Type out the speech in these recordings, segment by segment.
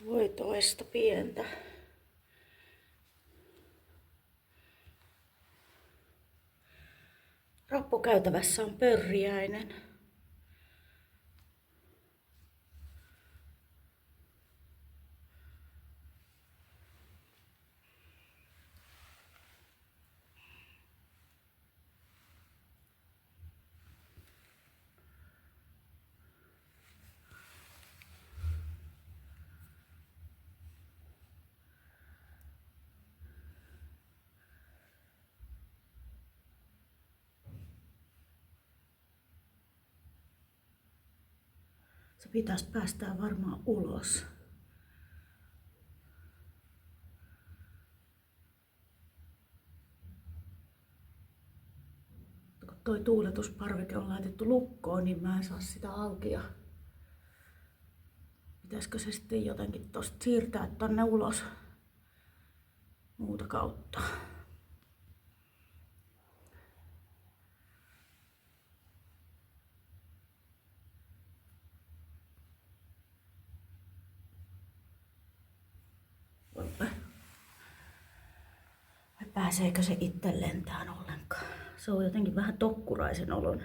Voi toista pientä. Rappukäytävässä on pörriäinen. Se pitäisi päästää varmaan ulos. Kun toi tuuletusparveke on laitettu lukkoon, niin mä en saa sitä auki. Ja pitäisikö se sitten jotenkin tosta siirtää tonne ulos muuta kautta? Vai pääseekö se itse lentään ollenkaan? Se on jotenkin vähän tokkuraisen olon.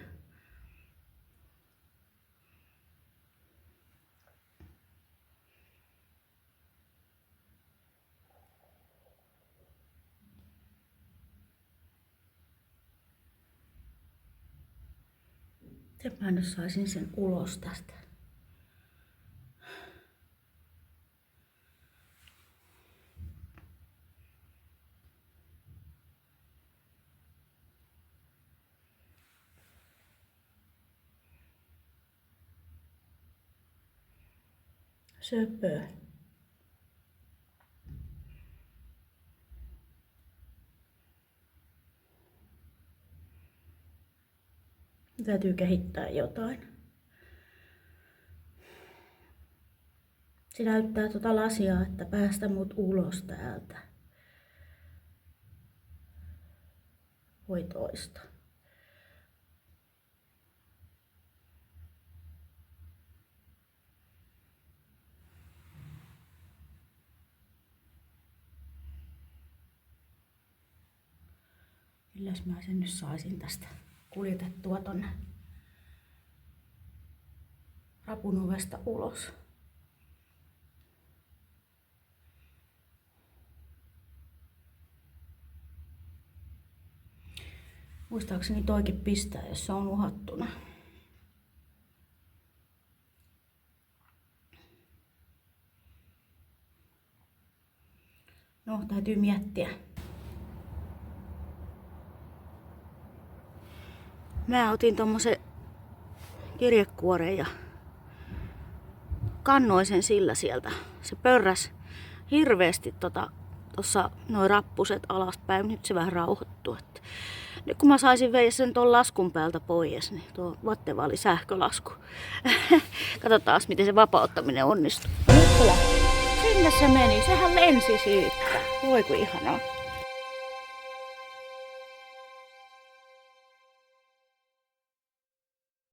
Miten mä nyt saisin sen ulos tästä? Söpö. Täytyy kehittää jotain. Se näyttää tuota lasia, että päästä mut ulos täältä. Voi toista. Milläs mä sen nyt saisin tästä kuljetettua tonne rapun ovesta ulos. Muistaakseni toikin pistää, jos se on uhattuna. No, täytyy miettiä. Mä otin tommosen kirjekuoren ja kannoin sen sillä sieltä. Se pörräs hirveesti tossa noin rappuset alaspäin. Nyt se vähän rauhoittuu. Nyt kun mä saisin veijä sen ton laskun päältä pois, niin tuo Vattenfallin sähkölasku. Katsotaan, miten se vapauttaminen onnistuu. Nyt sinne se meni. Sehän lensi siitä. Voi kun ihanaa.